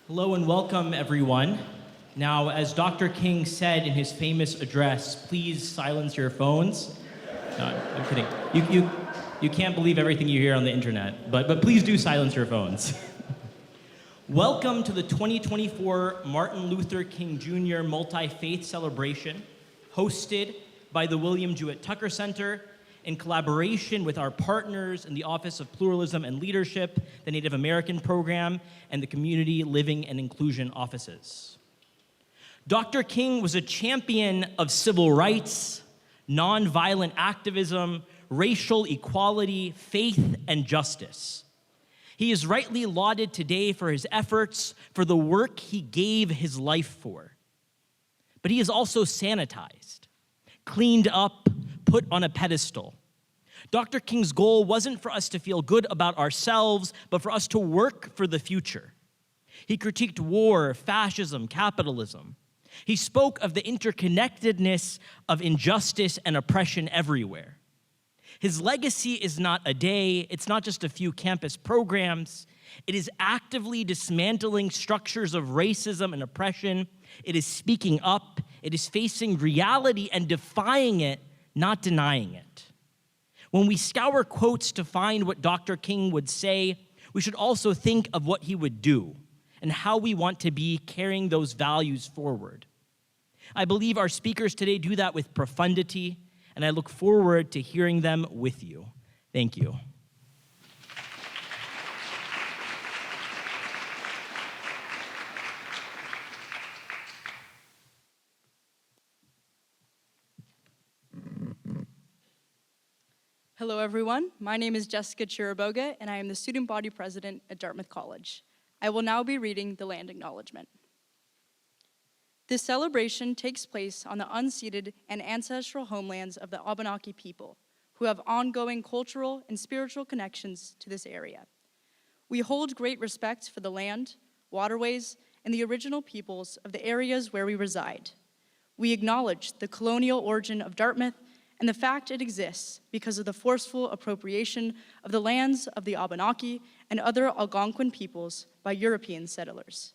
Hello and welcome, everyone. Now, as Dr. King said in his famous address, please silence your phones. No, I'm kidding. You can't believe everything you hear on the internet, but please do silence your phones. Welcome to the 2024 Martin Luther King Jr. Multi-Faith Celebration, hosted by the William Jewett Tucker Center in collaboration with our partners in the Office of Pluralism and Leadership, the Native American Program, and the Community Living and Inclusion offices. Dr. King was a champion of civil rights, nonviolent activism, racial equality, faith, and justice. He is rightly lauded today for his efforts, for the work he gave his life for. But he is also sanitized, cleaned up, put on a pedestal. Dr. King's goal wasn't for us to feel good about ourselves, but for us to work for the future. He critiqued war, fascism, capitalism. He spoke of the interconnectedness of injustice and oppression everywhere. His legacy is not a day, it's not just a few campus programs. It is actively dismantling structures of racism and oppression. It is speaking up. It is facing reality and defying it, not denying it. When we scour quotes to find what Dr. King would say, we should also think of what he would do and how we want to be carrying those values forward. I believe our speakers today do that with profundity, and I look forward to hearing them with you. Thank you. Hello, everyone. My name is Jessica Chiraboga, and I am the student body president at Dartmouth College. I will now be reading the land acknowledgement. This celebration takes place on the unceded and ancestral homelands of the Abenaki people, who have ongoing cultural and spiritual connections to this area. We hold great respect for the land, waterways, and the original peoples of the areas where we reside. We acknowledge the colonial origin of Dartmouth and the fact it exists because of the forceful appropriation of the lands of the Abenaki and other Algonquin peoples by European settlers.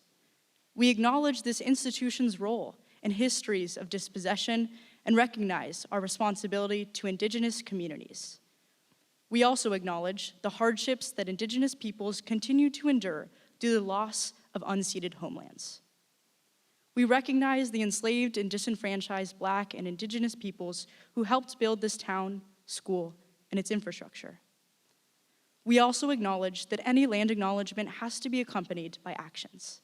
We acknowledge this institution's role in histories of dispossession and recognize our responsibility to Indigenous communities. We also acknowledge the hardships that Indigenous peoples continue to endure due to the loss of unceded homelands. We recognize the enslaved and disenfranchised Black and Indigenous peoples who helped build this town, school, and its infrastructure. We also acknowledge that any land acknowledgement has to be accompanied by actions.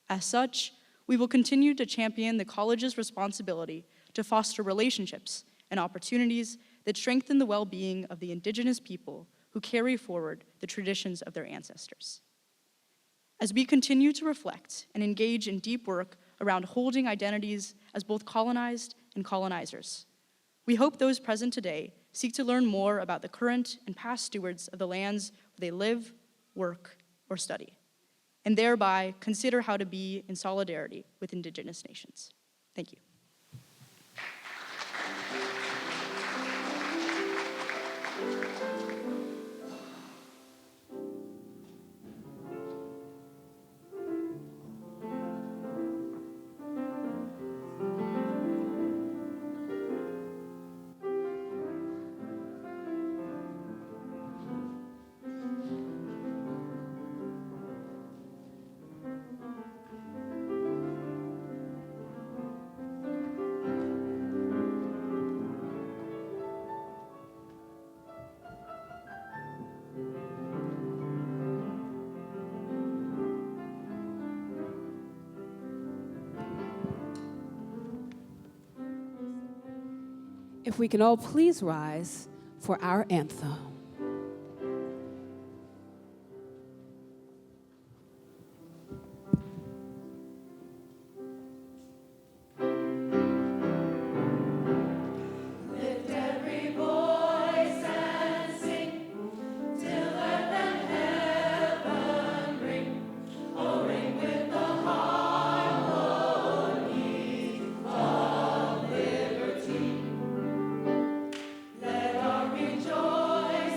As such, we will continue to champion the college's responsibility to foster relationships and opportunities that strengthen the well-being of the Indigenous people who carry forward the traditions of their ancestors. As we continue to reflect and engage in deep work around holding identities as both colonized and colonizers, we hope those present today seek to learn more about the current and past stewards of the lands where they live, work, or study, and thereby consider how to be in solidarity with Indigenous nations. Thank you. If we can all please rise for our anthem. Rejoice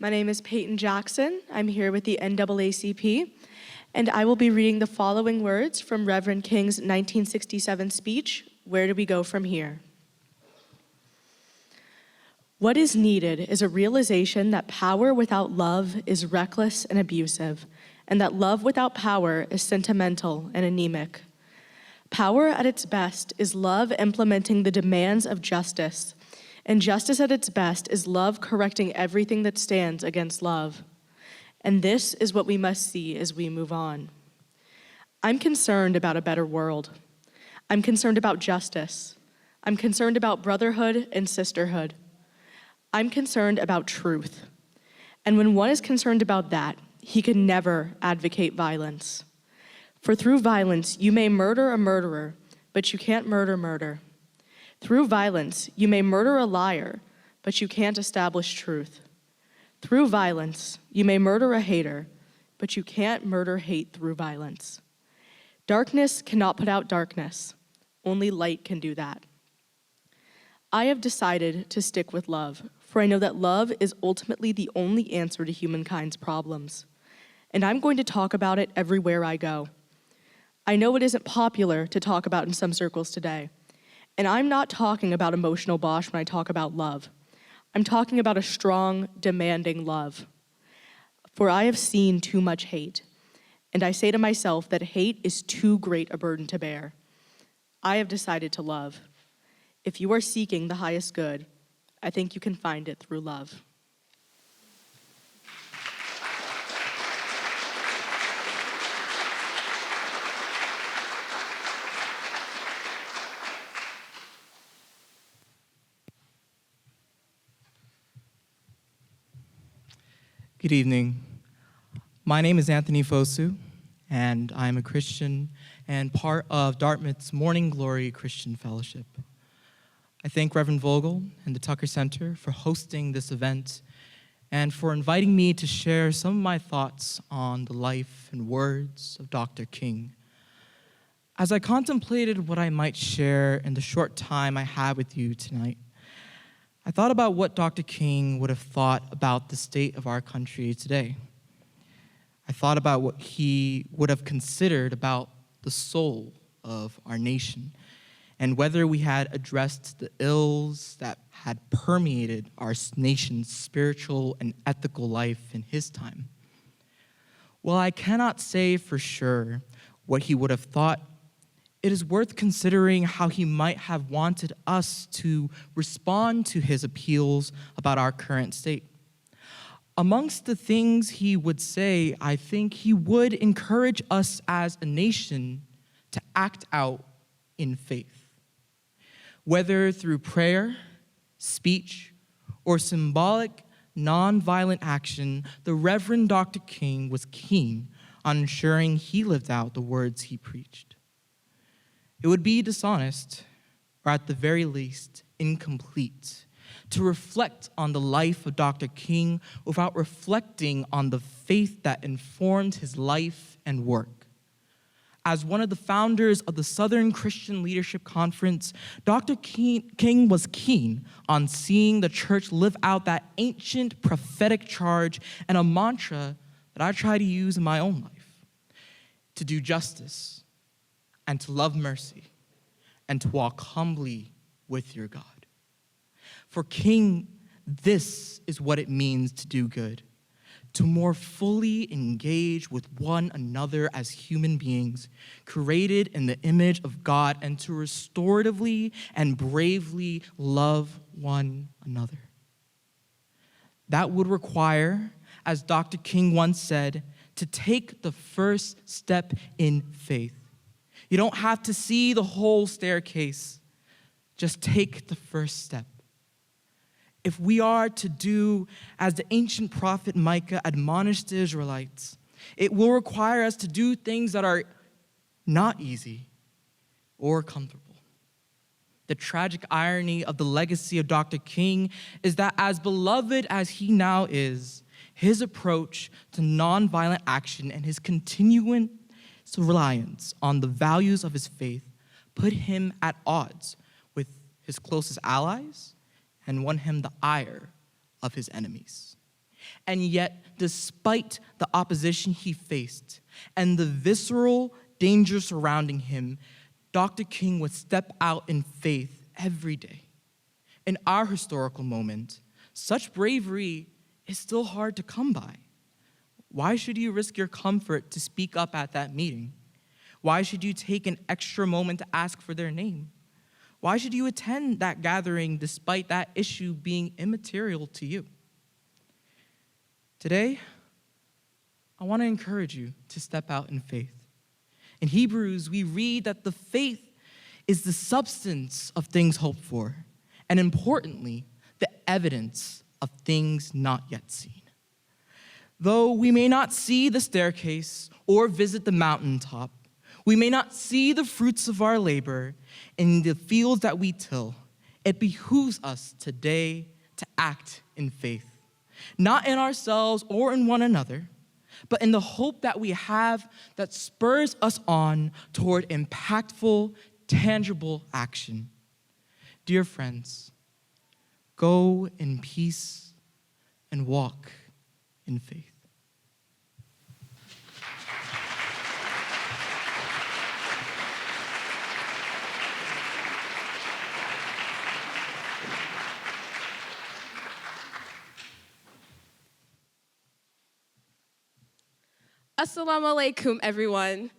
My name is Peyton Jackson. I'm here with the NAACP, and I will be reading the following words from Reverend King's 1967 speech, "Where do we go from here?" What is needed is a realization that power without love is reckless and abusive, and that love without power is sentimental and anemic. Power at its best is love implementing the demands of justice, and justice at its best is love correcting everything that stands against love. And this is what we must see as we move on. I'm concerned about a better world. I'm concerned about justice. I'm concerned about brotherhood and sisterhood. I'm concerned about truth. And when one is concerned about that, he can never advocate violence. For through violence, you may murder a murderer, but you can't murder murder. Through violence, you may murder a liar, but you can't establish truth. Through violence, you may murder a hater, but you can't murder hate through violence. Darkness cannot put out darkness. Only light can do that. I have decided to stick with love, for I know that love is ultimately the only answer to humankind's problems. And I'm going to talk about it everywhere I go. I know it isn't popular to talk about in some circles today, and I'm not talking about emotional bosh when I talk about love. I'm talking about a strong, demanding love. For I have seen too much hate, and I say to myself that hate is too great a burden to bear. I have decided to love. If you are seeking the highest good, I think you can find it through love. Good evening. My name is Anthony Fosu, and I'm a Christian and part of Dartmouth's Morning Glory Christian Fellowship. I thank Reverend Vogel and the Tucker Center for hosting this event and for inviting me to share some of my thoughts on the life and words of Dr. King. As I contemplated what I might share in the short time I have with you tonight, I thought about what Dr. King would have thought about the state of our country today. I thought about what he would have considered about the soul of our nation and whether we had addressed the ills that had permeated our nation's spiritual and ethical life in his time. While I cannot say for sure what he would have thought, it is worth considering how he might have wanted us to respond to his appeals about our current state. Amongst the things he would say, I think he would encourage us as a nation to act out in faith. Whether through prayer, speech, or symbolic, nonviolent action, the Reverend Dr. King was keen on ensuring he lived out the words he preached. It would be dishonest, or at the very least, incomplete, to reflect on the life of Dr. King without reflecting on the faith that informed his life and work. As one of the founders of the Southern Christian Leadership Conference, Dr. King was keen on seeing the church live out that ancient prophetic charge and a mantra that I try to use in my own life: to do justice, and to love mercy, and to walk humbly with your God. For King, this is what it means to do good, to more fully engage with one another as human beings, created in the image of God, and to restoratively and bravely love one another. That would require, as Dr. King once said, to take the first step in faith. You don't have to see the whole staircase. Just take the first step. If we are to do as the ancient prophet Micah admonished the Israelites, it will require us to do things that are not easy or comfortable. The tragic irony of the legacy of Dr. King is that as beloved as he now is, his approach to nonviolent action and his continuing reliance on the values of his faith put him at odds with his closest allies and won him the ire of his enemies. And yet, despite the opposition he faced and the visceral danger surrounding him, Dr. King would step out in faith every day. In our historical moment, such bravery is still hard to come by. Why should you risk your comfort to speak up at that meeting? Why should you take an extra moment to ask for their name? Why should you attend that gathering despite that issue being immaterial to you? Today, I want to encourage you to step out in faith. In Hebrews, we read that the faith is the substance of things hoped for, and importantly, the evidence of things not yet seen. Though we may not see the staircase or visit the mountaintop, we may not see the fruits of our labor in the fields that we till, it behooves us today to act in faith, not in ourselves or in one another, but in the hope that we have that spurs us on toward impactful, tangible action. Dear friends, go in peace and walk in faith. Assalamu alaikum, everyone.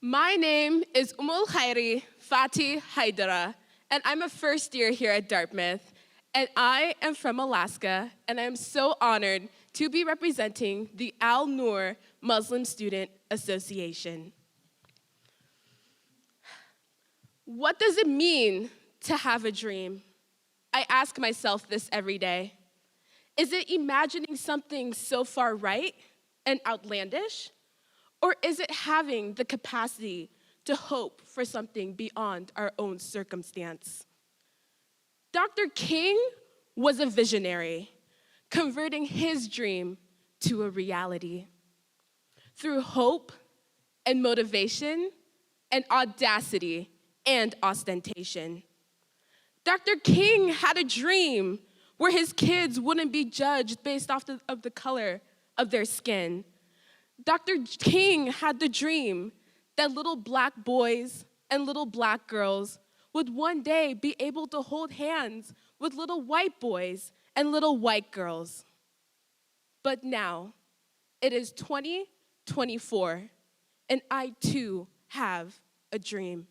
My name is Khairi Fatih Haidara, and I'm a first year here at Dartmouth, and I am from Alaska, and I'm so honored to be representing the Al-Noor Muslim Student Association. What does it mean to have a dream? I ask myself this every day. Is it imagining something so far right and outlandish? Or is it having the capacity to hope for something beyond our own circumstance? Dr. King was a visionary, converting his dream to a reality. Through hope and motivation and audacity and ostentation. Dr. King had a dream where his kids wouldn't be judged based off of the color of their skin. Dr. King had the dream that little black boys and little black girls would one day be able to hold hands with little white boys and little white girls. But now, it is 2024, and I too have a dream.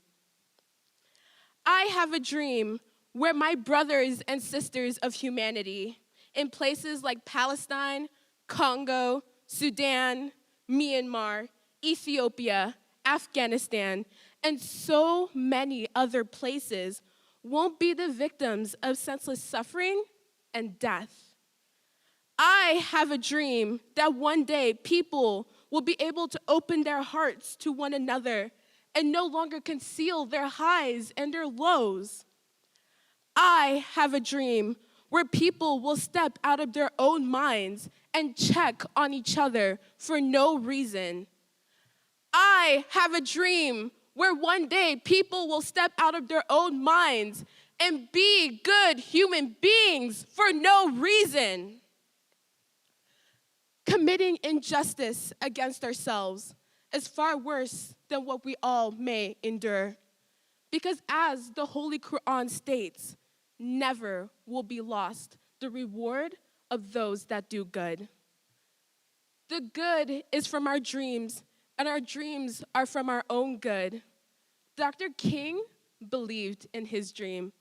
I have a dream where my brothers and sisters of humanity in places like Palestine, Congo, Sudan, Myanmar, Ethiopia, Afghanistan, and so many other places won't be the victims of senseless suffering and death. I have a dream that one day people will be able to open their hearts to one another and no longer conceal their highs and their lows. I have a dream where people will step out of their own minds and check on each other for no reason. I have a dream where one day people will step out of their own minds and be good human beings for no reason. Committing injustice against ourselves is far worse than what we all may endure. Because as the Holy Quran states, never will be lost the reward of those that do good. The good is from our dreams, and our dreams are from our own good. Dr. King believed in his dream.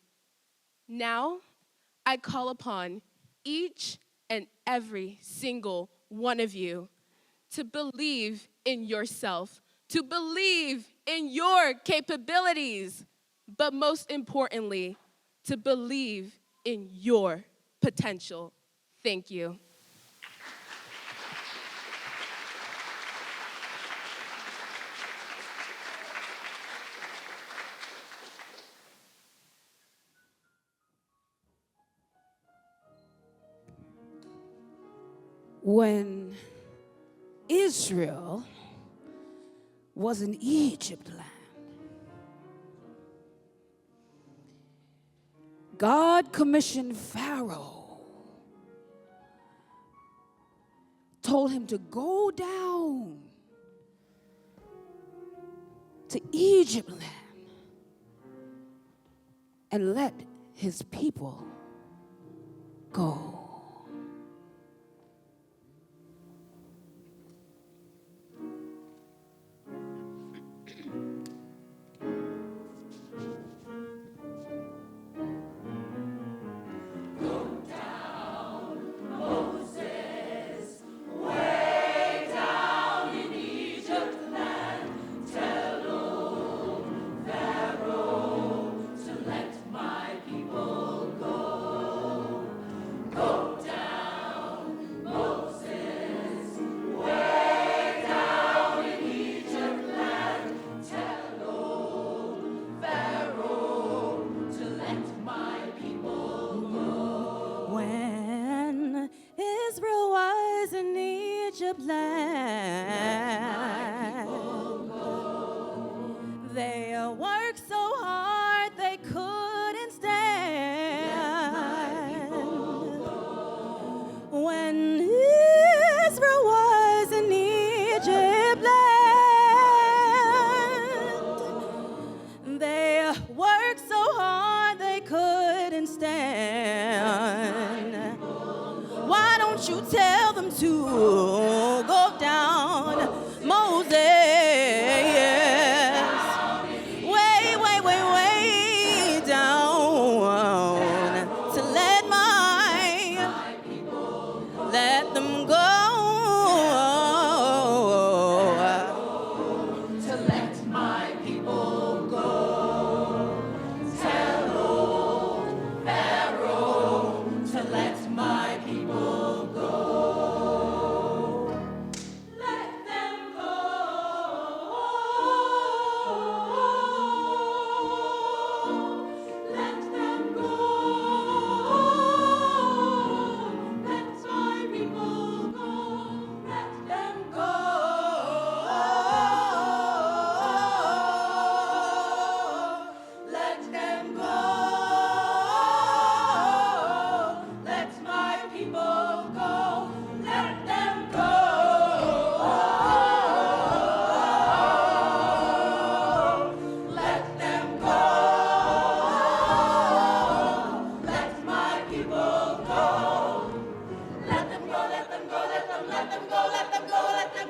Now, I call upon each and every single one of you to believe in yourself, to believe in your capabilities, but most importantly, to believe in your potential. Thank you. When Israel was in Egypt land, God commissioned Pharaoh told him to go down to Egypt land and let his people go. When Israel was in Egypt land, they worked so hard they couldn't stand. When Israel was in Egypt land, they worked so hard they couldn't stand. Why don't you tell them to go down, Moses? Way, way, way, way down to let them go. To let my people go. Tell old Pharaoh to let my people go. Let them go. Let them go. Let my people go. Let them go. Let them go. Let my people go. Let them go. Let them go. Let my people go. Let them go. Let them go. Let them go. Let them go. Let them go. Let them go.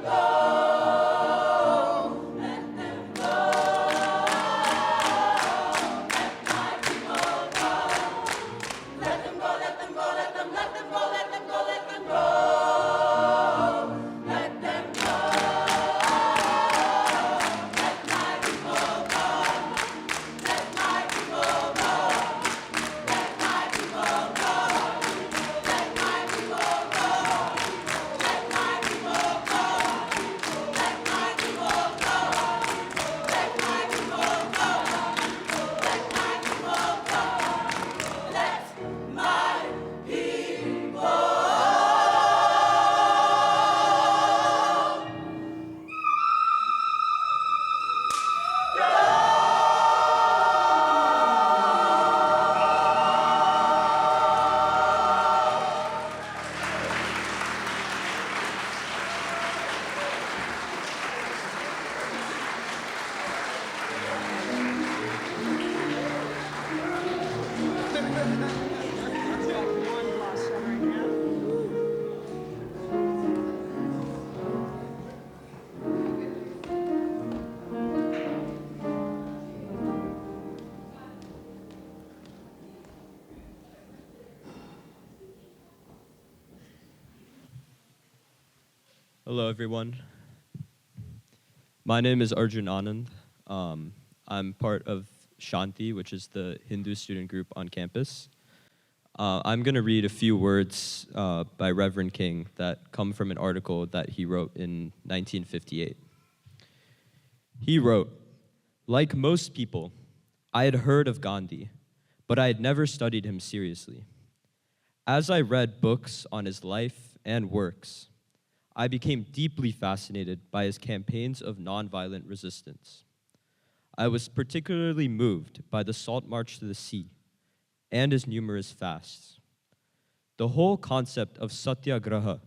Let them go. Let my people go. Let them go. Let them go. Let them. Let them go. Let them go. Let them go. Let them go. Let my people go. Let my people go. Let my people go. Let my people go. Let my people go. Let my people go. Let my people go. Let my people go. Let my people go. Hello, everyone. My name is Arjun Anand. I'm part of Shanti, which is the Hindu student group on campus. I'm going to read a few words by Reverend King that come from an article that he wrote in 1958. He wrote, "Like most people, I had heard of Gandhi, but I had never studied him seriously. As I read books on his life and works, I became deeply fascinated by his campaigns of nonviolent resistance. I was particularly moved by the Salt March to the Sea and his numerous fasts. The whole concept of satyagraha,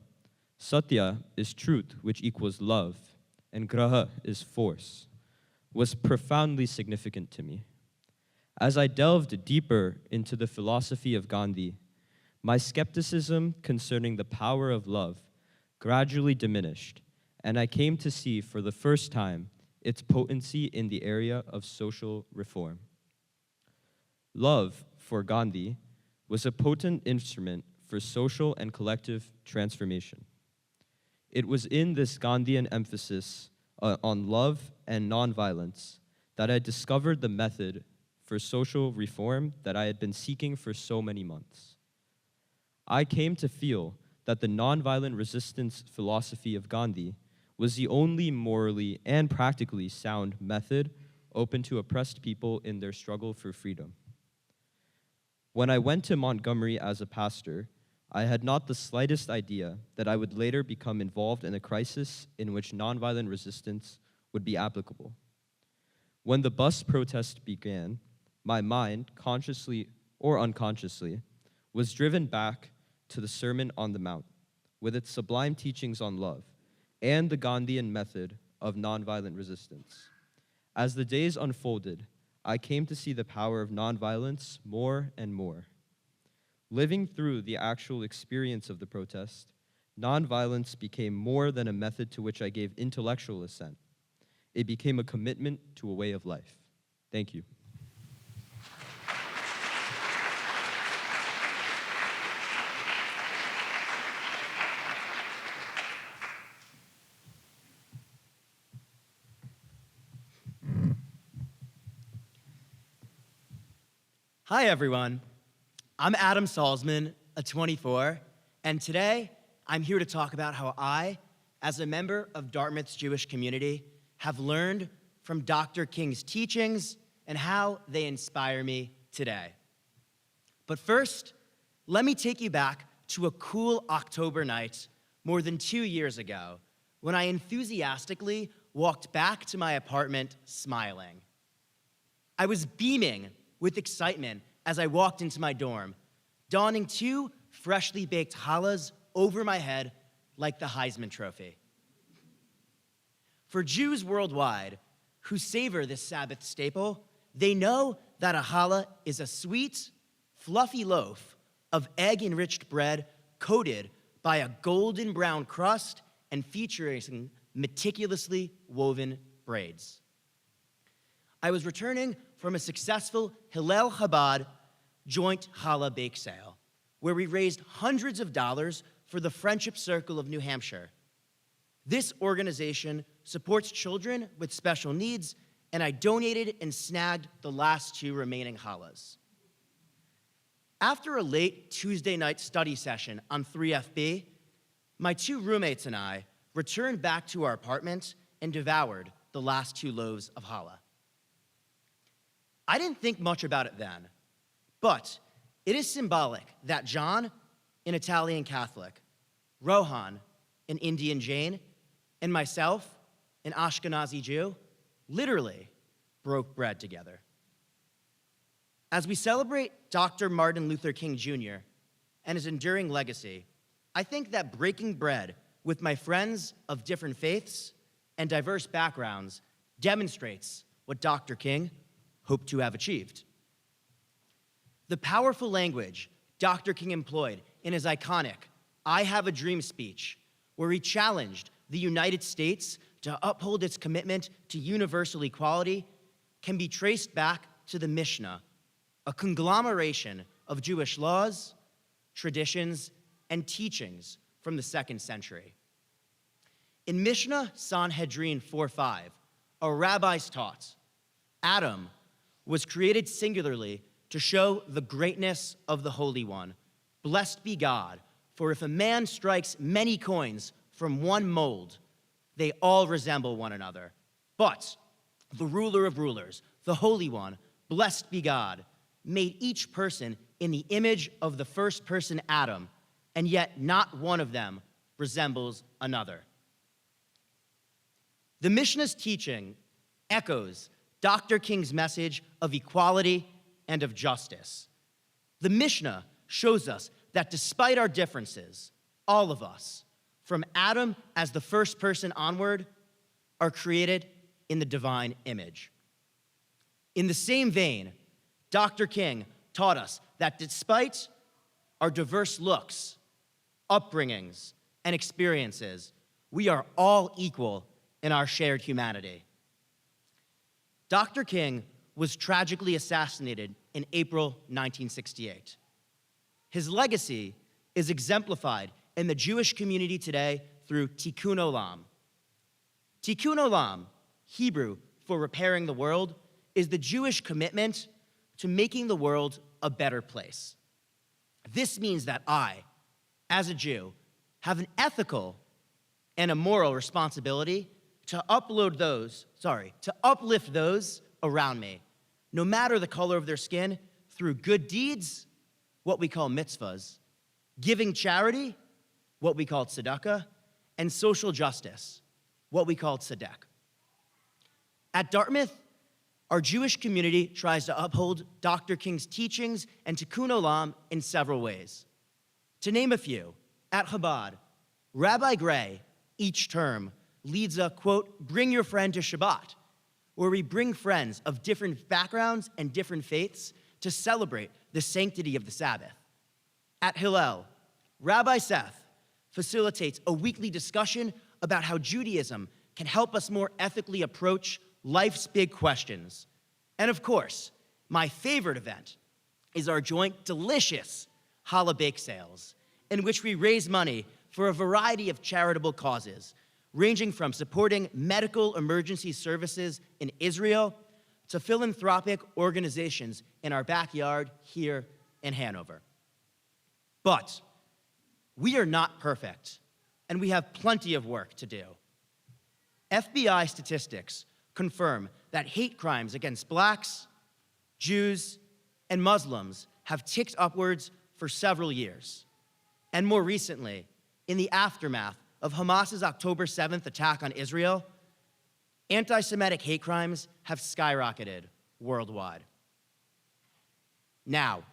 Satya is truth, which equals love, and graha is force, was profoundly significant to me. As I delved deeper into the philosophy of Gandhi, my skepticism concerning the power of love gradually diminished, and I came to see for the first time its potency in the area of social reform. Love, for Gandhi, was a potent instrument for social and collective transformation. It was in this Gandhian emphasis on love and nonviolence that I discovered the method for social reform that I had been seeking for so many months. I came to feel that the nonviolent resistance philosophy of Gandhi was the only morally and practically sound method open to oppressed people in their struggle for freedom. When I went to Montgomery as a pastor, I had not the slightest idea that I would later become involved in a crisis in which nonviolent resistance would be applicable. When the bus protest began, my mind, consciously or unconsciously, was driven back to the Sermon on the Mount, with its sublime teachings on love, and the Gandhian method of nonviolent resistance. As the days unfolded, I came to see the power of nonviolence more and more. Living through the actual experience of the protest, nonviolence became more than a method to which I gave intellectual assent. It became a commitment to a way of life. Thank you. Hi, everyone. I'm Adam Salzman, a 24, and today I'm here to talk about how I, as a member of Dartmouth's Jewish community, have learned from Dr. King's teachings and how they inspire me today. But first, let me take you back to a cool October night more than 2 years ago when I enthusiastically walked back to my apartment smiling. I was beaming with excitement as I walked into my dorm, donning 2 freshly baked challahs over my head like the Heisman Trophy. For Jews worldwide who savor this Sabbath staple, they know that a challah is a sweet, fluffy loaf of egg-enriched bread coated by a golden brown crust and featuring meticulously woven braids. I was returning from a successful Hillel Chabad joint challah bake sale, where we raised hundreds of dollars for the Friendship Circle of New Hampshire. This organization supports children with special needs, and I donated and snagged the last 2 remaining challahs. After a late Tuesday night study session on 3FB, my 2 roommates and I returned back to our apartment and devoured the last 2 loaves of challah. I didn't think much about it then, but it is symbolic that John, an Italian Catholic, Rohan, an Indian Jain, and myself, an Ashkenazi Jew, literally broke bread together. As we celebrate Dr. Martin Luther King Jr. and his enduring legacy, I think that breaking bread with my friends of different faiths and diverse backgrounds demonstrates what Dr. King hoped to have achieved. The powerful language Dr. King employed in his iconic I Have a Dream speech, where he challenged the United States to uphold its commitment to universal equality, can be traced back to the Mishnah, a conglomeration of Jewish laws, traditions, and teachings from the 2nd century. In Mishnah Sanhedrin 4:5, our rabbis taught, Adam was created singularly to show the greatness of the Holy One. Blessed be God, for if a man strikes many coins from one mold, they all resemble one another. But the ruler of rulers, the Holy One, blessed be God, made each person in the image of the first person Adam, and yet not one of them resembles another. The Mishnah's teaching echoes Dr. King's message of equality and of justice. The Mishnah shows us that despite our differences, all of us, from Adam as the first person onward, are created in the divine image. In the same vein, Dr. King taught us that despite our diverse looks, upbringings, and experiences, we are all equal in our shared humanity. Dr. King was tragically assassinated in April 1968. His legacy is exemplified in the Jewish community today through Tikkun Olam. Tikkun Olam, Hebrew for repairing the world, is the Jewish commitment to making the world a better place. This means that I, as a Jew, have an ethical and a moral responsibility to uplift those around me, no matter the color of their skin, through good deeds, what we call mitzvahs, giving charity, what we call tzedakah, and social justice, what we call tzedek. At Dartmouth, our Jewish community tries to uphold Dr. King's teachings and Tikkun Olam in several ways. To name a few, at Chabad, Rabbi Gray, each term, leads a, quote, bring your friend to Shabbat, where we bring friends of different backgrounds and different faiths to celebrate the sanctity of the Sabbath. At Hillel, Rabbi Seth facilitates a weekly discussion about how Judaism can help us more ethically approach life's big questions. And of course, my favorite event is our joint delicious challah bake sales, in which we raise money for a variety of charitable causes, ranging from supporting medical emergency services in Israel to philanthropic organizations in our backyard here in Hanover. But we are not perfect, and we have plenty of work to do. FBI statistics confirm that hate crimes against blacks, Jews, and Muslims have ticked upwards for several years. And more recently, in the aftermath of Hamas's October 7th attack on Israel, anti-Semitic hate crimes have skyrocketed worldwide. Now,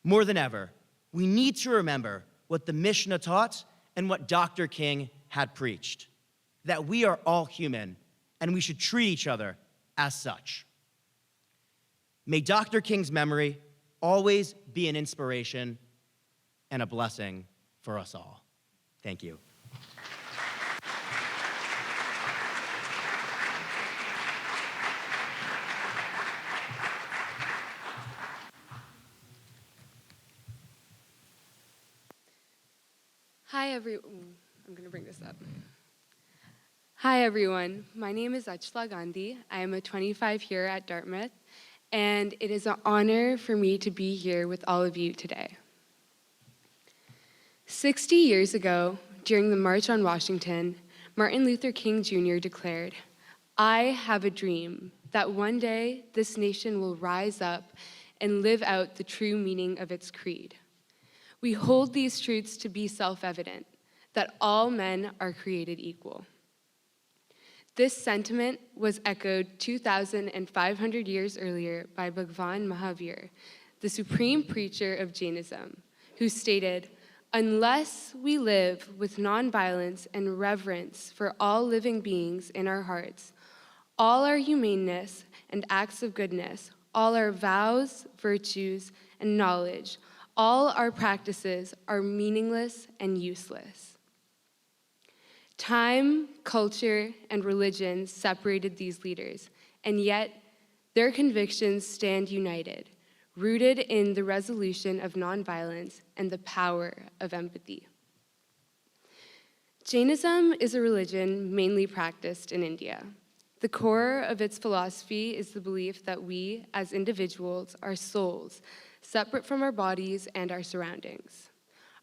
more than ever, we need to remember what the Mishnah taught and what Dr. King had preached, that we are all human and we should treat each other as such. May Dr. King's memory always be an inspiration and a blessing for us all. Thank you. I'm going to bring this up. Hi, everyone. My name is Achla Gandhi. I am a 25 here at Dartmouth, and it is an honor for me to be here with all of you today. 60 years ago, during the March on Washington, Martin Luther King Jr. declared, "I have a dream that one day this nation will rise up and live out the true meaning of its creed. We hold these truths to be self-evident, that all men are created equal." This sentiment was echoed 2,500 years earlier by Bhagwan Mahavir, the supreme preacher of Jainism, who stated, "Unless we live with nonviolence and reverence for all living beings in our hearts, all our humaneness and acts of goodness, all our vows, virtues, and knowledge, all our practices are meaningless and useless." Time, culture, and religion separated these leaders, and yet their convictions stand united, rooted in the resolution of nonviolence and the power of empathy. Jainism is a religion mainly practiced in India. The core of its philosophy is the belief that we, as individuals, are souls, separate from our bodies and our surroundings.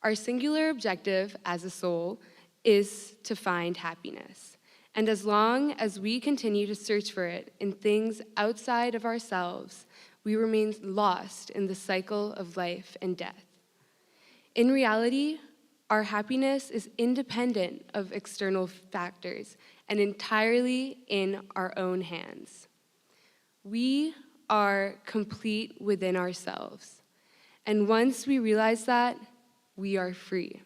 Our singular objective as a soul is to find happiness. And as long as we continue to search for it in things outside of ourselves, we remain lost in the cycle of life and death. In reality, our happiness is independent of external factors and entirely in our own hands. We are complete within ourselves. And once we realize that, we are free.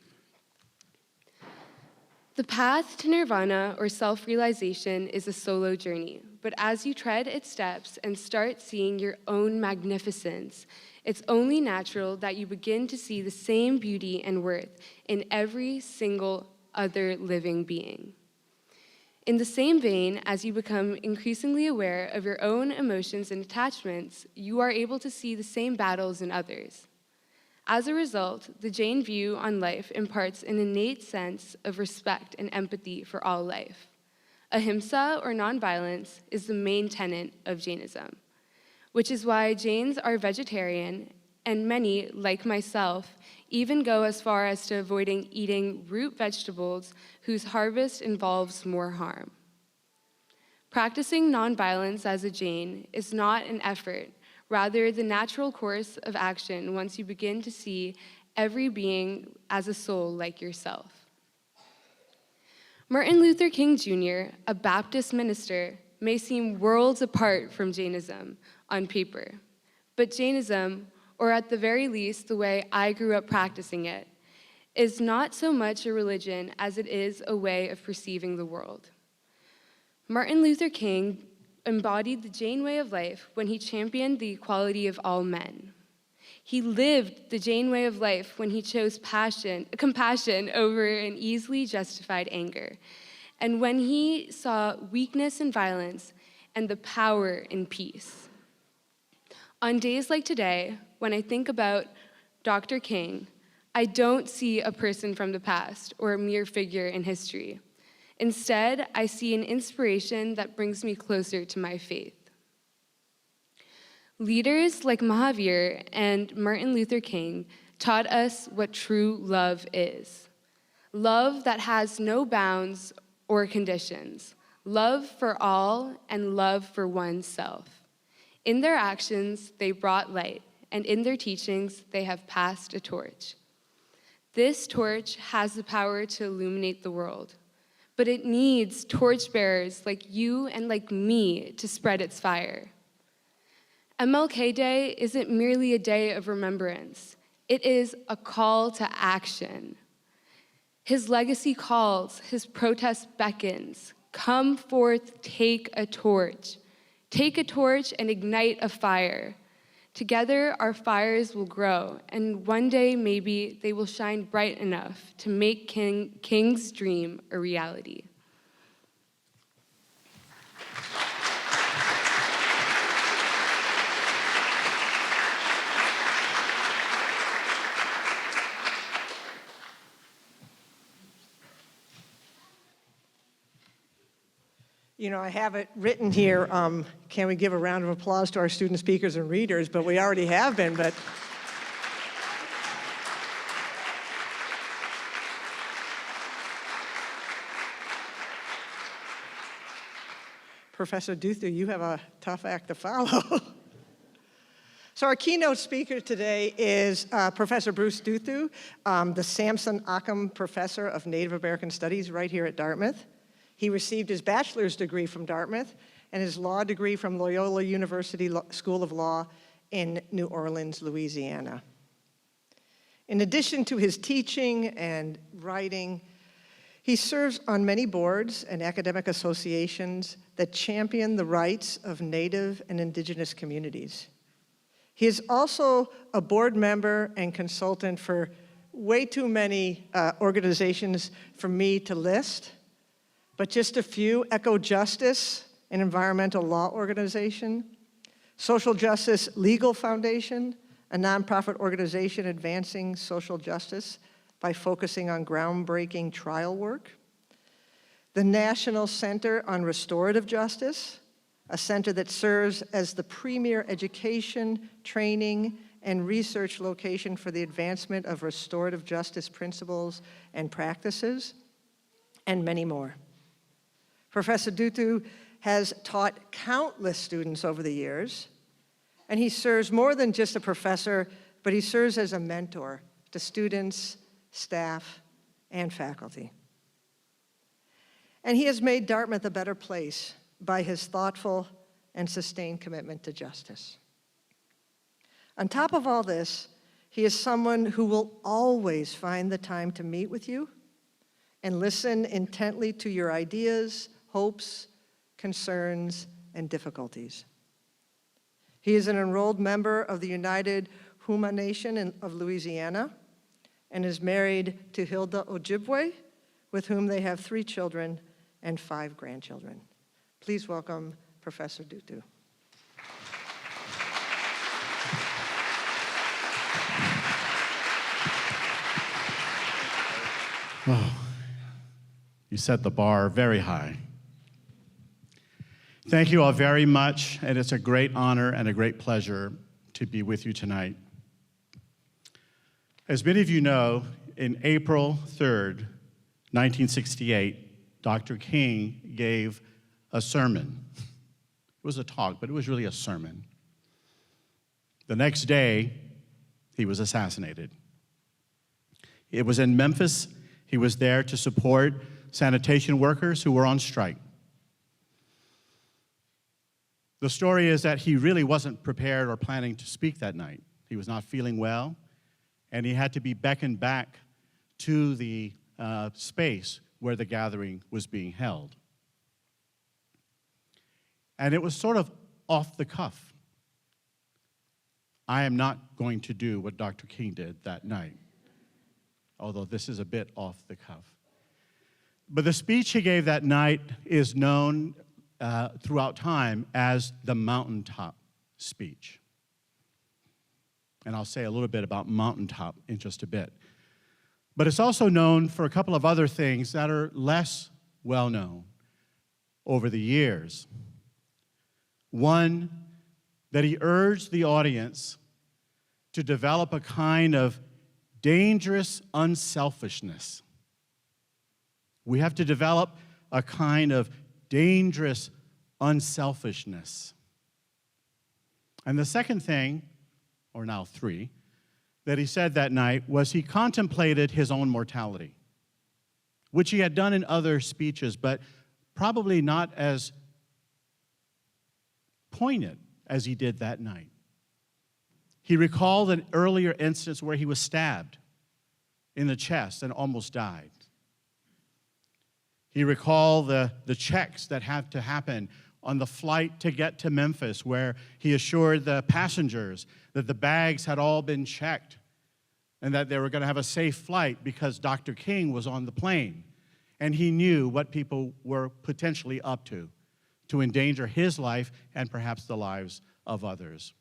The path to nirvana or self realization is a solo journey, but as you tread its steps and start seeing your own magnificence, it's only natural that you begin to see the same beauty and worth in every single other living being. In the same vein, as you become increasingly aware of your own emotions and attachments, you are able to see the same battles in others. As a result, the Jain view on life imparts an innate sense of respect and empathy for all life. Ahimsa, or nonviolence, is the main tenet of Jainism, which is why Jains are vegetarian, and many, like myself, even go as far as to avoiding eating root vegetables whose harvest involves more harm. Practicing nonviolence as a Jain is not an effort, rather the natural course of action once you begin to see every being as a soul like yourself. Martin Luther King Jr., a Baptist minister, may seem worlds apart from Jainism on paper, but Jainism, or at the very least the way I grew up practicing it, is not so much a religion as it is a way of perceiving the world. Martin Luther King embodied the Jain way of life when he championed the equality of all men. He lived the Jain way of life when he chose compassion over an easily justified anger, and when he saw weakness in violence and the power in peace. On days like today, when I think about Dr. King, I don't see a person from the past or a mere figure in history. Instead, I see an inspiration that brings me closer to my faith. Leaders like Mahavir and Martin Luther King taught us what true love is. Love that has no bounds or conditions. Love for all and love for oneself. In their actions, they brought light, and in their teachings, they have passed a torch. This torch has the power to illuminate the world, but it needs torchbearers like you and like me to spread its fire. MLK Day isn't merely a day of remembrance. It is a call to action. His legacy calls, his protest beckons. Come forth, take a torch. Take a torch and ignite a fire. Together, our fires will grow, and one day, maybe, they will shine bright enough to make King's dream a reality. You know, I have it written here, can we give a round of applause to our student speakers and readers, but we already have been, but. Professor Duthu, you have a tough act to follow. So our keynote speaker today is Professor Bruce Duthu, the Samson Occam Professor of Native American Studies right here at Dartmouth. He received his bachelor's degree from Dartmouth and his law degree from Loyola University School of Law in New Orleans, Louisiana. In addition to his teaching and writing, he serves on many boards and academic associations that champion the rights of Native and Indigenous communities. He is also a board member and consultant for way too many organizations for me to list, but just a few: Eco Justice, an environmental law organization; Social Justice Legal Foundation, a nonprofit organization advancing social justice by focusing on groundbreaking trial work; the National Center on Restorative Justice, a center that serves as the premier education, training, and research location for the advancement of restorative justice principles and practices, and many more. Professor Duthu has taught countless students over the years, and he serves more than just a professor, but he serves as a mentor to students, staff, and faculty. And he has made Dartmouth a better place by his thoughtful and sustained commitment to justice. On top of all this, he is someone who will always find the time to meet with you and listen intently to your ideas, hopes, concerns, and difficulties. He is an enrolled member of the United Huma Nation of Louisiana and is married to Hilda Ojibwe, with whom they have 3 children and 5 grandchildren. Please welcome Professor Dutu. Oh, you set the bar very high. Thank you all very much, and it's a great honor and a great pleasure to be with you tonight. As many of you know, in April 3rd, 1968, Dr. King gave a sermon. It was a talk, but it was really a sermon. The next day, he was assassinated. It was in Memphis. He was there to support sanitation workers who were on strike. The story is that he really wasn't prepared or planning to speak that night. He was not feeling well, and he had to be beckoned back to the space where the gathering was being held. And it was sort of off the cuff. I am not going to do what Dr. King did that night, although this is a bit off the cuff. But the speech he gave that night is known throughout time as the mountaintop speech. And I'll say a little bit about mountaintop in just a bit. But it's also known for a couple of other things that are less well known over the years. One, that he urged the audience to develop a kind of dangerous unselfishness. We have to develop a kind of dangerous unselfishness. And the second thing, or now 3, that he said that night was he contemplated his own mortality, which he had done in other speeches, but probably not as poignant as he did that night. He recalled an earlier instance where he was stabbed in the chest and almost died. He recalled the checks that had to happen on the flight to get to Memphis, where he assured the passengers that the bags had all been checked and that they were going to have a safe flight because Dr. King was on the plane. And he knew what people were potentially up to endanger his life and perhaps the lives of others.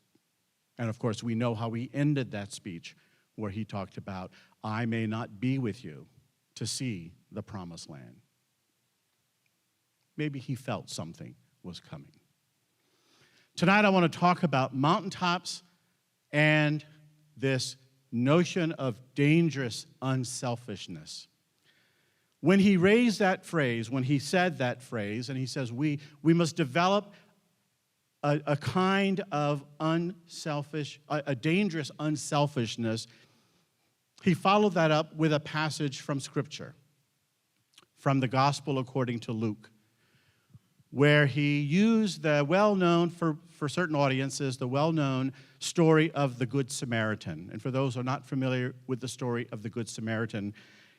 And of course, we know how he ended that speech, where he talked about, "I may not be with you to see the promised land." Maybe he felt something was coming. Tonight, I want to talk about mountaintops and this notion of dangerous unselfishness. When he raised that phrase, when he said that phrase, and he says, we must develop a kind of a dangerous unselfishness, he followed that up with a passage from Scripture, from the Gospel according to Luke, where he used the well-known, for certain audiences, the well-known story of the Good Samaritan. And for those who are not familiar with the story of the Good Samaritan,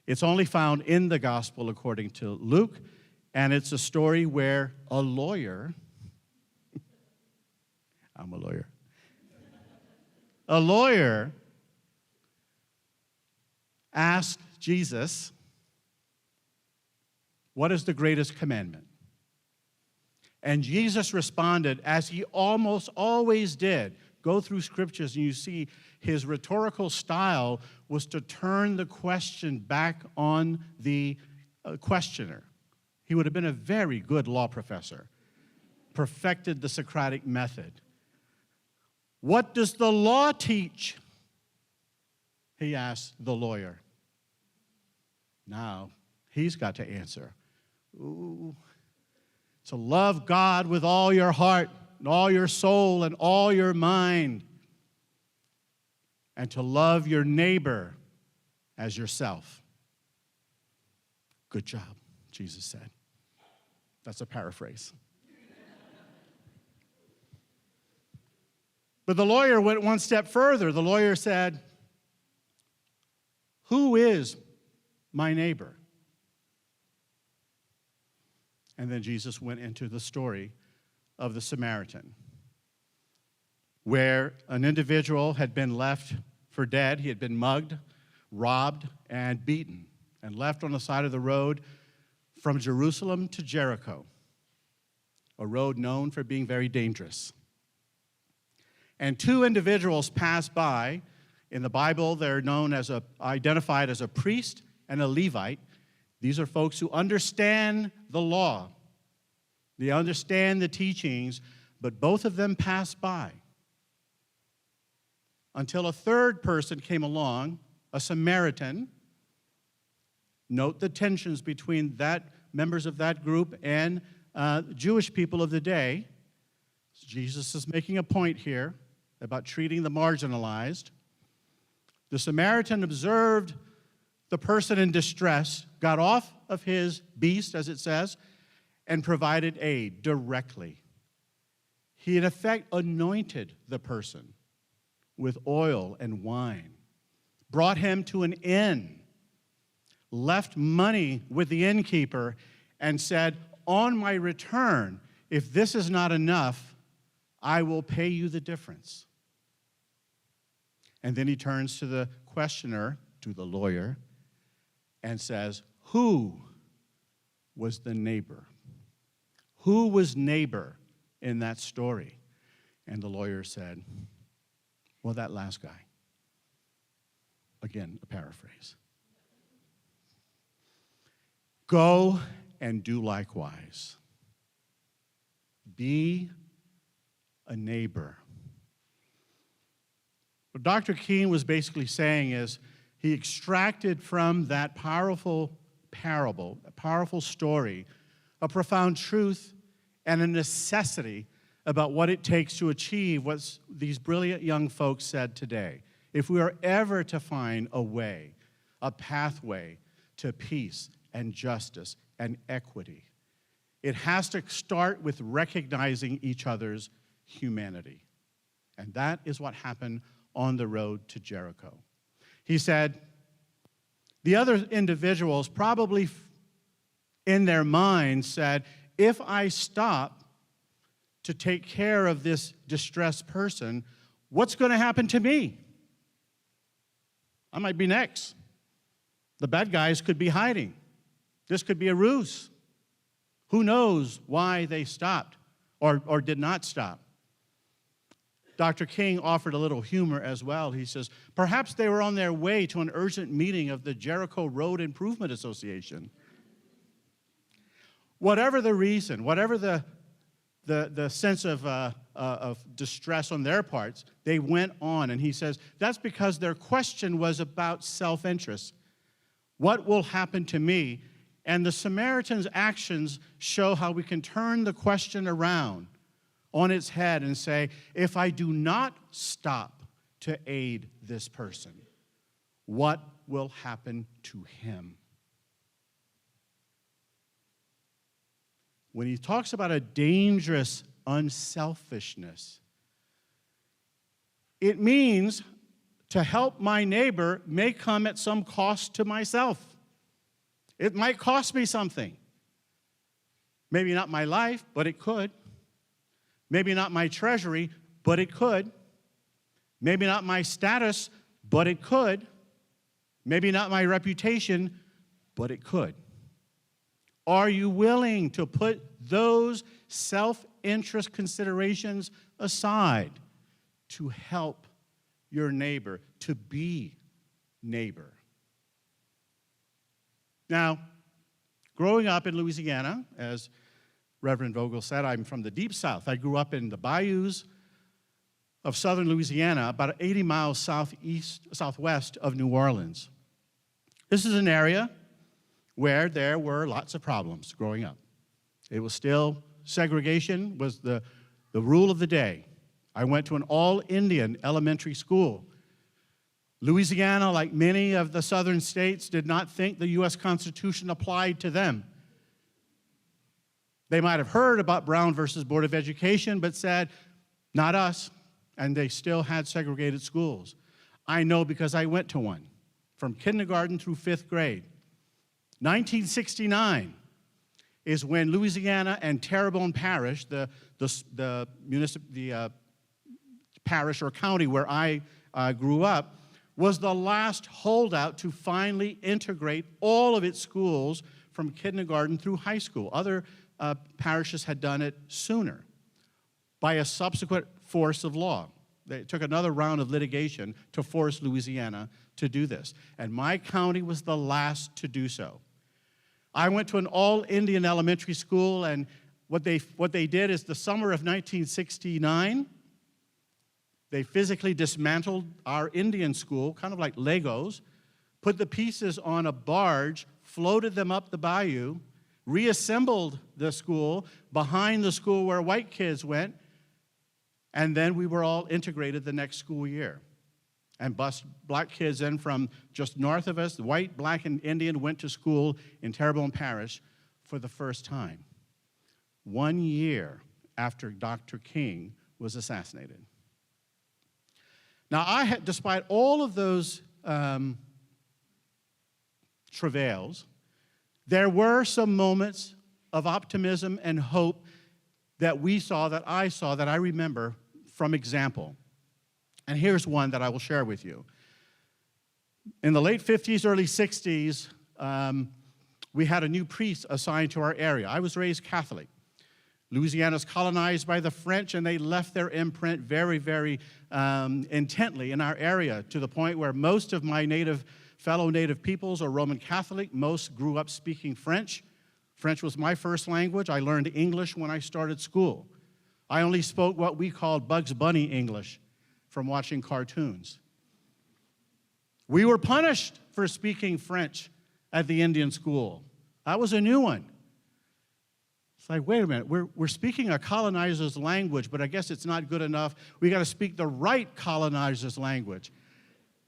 it's only found in the Gospel according to Luke, and it's a story where a lawyer, I'm a lawyer, a lawyer asked Jesus, "What is the greatest commandment?" And Jesus responded, as he almost always did. Go through scriptures and you see his rhetorical style was to turn the question back on the questioner. He would have been a very good law professor, perfected the Socratic method. "What does the law teach?" he asked the lawyer. Now, he's got to answer. Ooh. To love God with all your heart, and all your soul, and all your mind, and to love your neighbor as yourself. Good job, Jesus said. That's a paraphrase. But the lawyer went one step further. The lawyer said, "Who is my neighbor?" And then Jesus went into the story of the Samaritan, where an individual had been left for dead. He had been mugged, robbed, and beaten, and left on the side of the road from Jerusalem to Jericho, a road known for being very dangerous. And two individuals passed by. In the Bible, they're identified as a priest and a Levite. These are folks who understand the law. They understand the teachings, but both of them passed by until a third person came along, a Samaritan. Note the tensions between members of that group and Jewish people of the day. Jesus is making a point here about treating the marginalized. The Samaritan observed the person in distress, got off of his beast, as it says, and provided aid directly. He, in effect, anointed the person with oil and wine, brought him to an inn, left money with the innkeeper, and said, "On my return, if this is not enough, I will pay you the difference." And then he turns to the questioner, to the lawyer, and says, "Who was the neighbor? Who was neighbor in that story?" And the lawyer said, "Well, that last guy." Again, a paraphrase. Go and do likewise. Be a neighbor. What Dr. King was basically saying is he extracted from that powerful parable, a powerful story, a profound truth and a necessity about what it takes to achieve what these brilliant young folks said today. If we are ever to find a way, a pathway to peace and justice and equity, it has to start with recognizing each other's humanity. And that is what happened on the road to Jericho. He said, the other individuals probably in their minds said, if I stop to take care of this distressed person, what's going to happen to me? I might be next. The bad guys could be hiding. This could be a ruse. Who knows why they stopped or did not stop? Dr. King offered a little humor as well. He says, perhaps they were on their way to an urgent meeting of the Jericho Road Improvement Association. Whatever the reason, whatever the sense of distress on their parts, they went on. And he says, that's because their question was about self-interest. What will happen to me? And the Samaritan's actions show how we can turn the question around on its head and say, if I do not stop to aid this person, what will happen to him? When he talks about a dangerous unselfishness, it means to help my neighbor may come at some cost to myself. It might cost me something. Maybe not my life, but it could. Maybe not my treasury, but it could. Maybe not my status, but it could. Maybe not my reputation, but it could. Are you willing to put those self-interest considerations aside to help your neighbor, to be neighbor? Now, growing up in Louisiana, as Reverend Vogel said, I'm from the Deep South. I grew up in the bayous of southern Louisiana, about 80 miles southwest of New Orleans. This is an area where there were lots of problems growing up. It was still, segregation was the rule of the day. I went to an all-Indian elementary school. Louisiana, like many of the southern states, did not think the U.S. Constitution applied to them. They might have heard about Brown versus Board of Education, but said, not us, and they still had segregated schools. I know because I went to one, from kindergarten through 5th grade. 1969, is when Louisiana and Terrebonne Parish, the parish or county where I grew up, was the last holdout to finally integrate all of its schools from kindergarten through high school. Other parishes had done it sooner by a subsequent force of law. They took another round of litigation to force Louisiana to do this. And my county was the last to do so. I went to an all-Indian elementary school, and what they did is the summer of 1969, they physically dismantled our Indian school, kind of like Legos, put the pieces on a barge, floated them up the bayou, reassembled the school behind the school where white kids went, and then we were all integrated the next school year. And bused black kids in from just north of us, white, black, and Indian, went to school in Terrebonne Parish for the first time, 1 year after Dr. King was assassinated. Now, despite all of those travails, there were some moments of optimism and hope that we saw, that I remember from example. And here's one that I will share with you. In the late 50s, early 60s, we had a new priest assigned to our area. I was raised Catholic. Louisiana's colonized by the French, and they left their imprint very, very intently in our area, to the point where most of my fellow native peoples are Roman Catholic. Most grew up speaking French. French was my first language. I learned English when I started school. I only spoke what we called Bugs Bunny English from watching cartoons. We were punished for speaking French at the Indian school. That was a new one. It's like, wait a minute, we're speaking a colonizer's language, but I guess it's not good enough. We got to speak the right colonizer's language.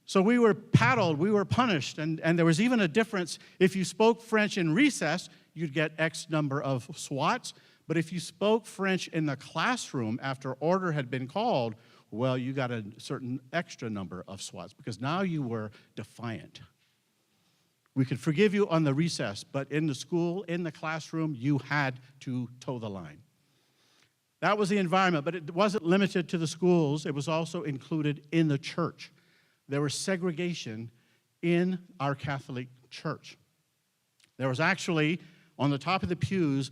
So we were paddled, we were punished, and there was even a difference. If you spoke French in recess, you'd get X number of swats, but if you spoke French in the classroom after order had been called, well, you got a certain extra number of swats, because now you were defiant. We could forgive you on the recess, but in the school, in the classroom, you had to toe the line. That was the environment, but it wasn't limited to the schools. It was also included in the church. There was segregation in our Catholic church. There was actually, on the top of the pews,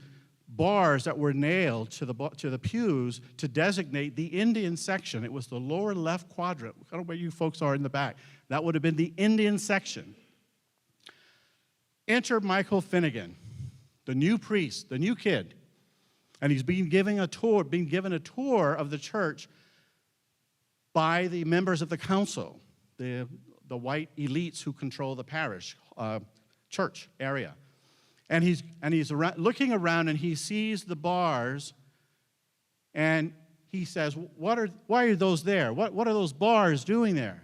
bars that were nailed to the pews to designate the Indian section. It was the lower left quadrant, kind of where you folks are in the back. That would have been the Indian section. Enter Michael Finnegan, the new priest, the new kid, and he's being given a tour of the church by the members of the council, the white elites who control the parish church area. And he's looking around, and he sees the bars, and he says, why are those there? What are those bars doing there?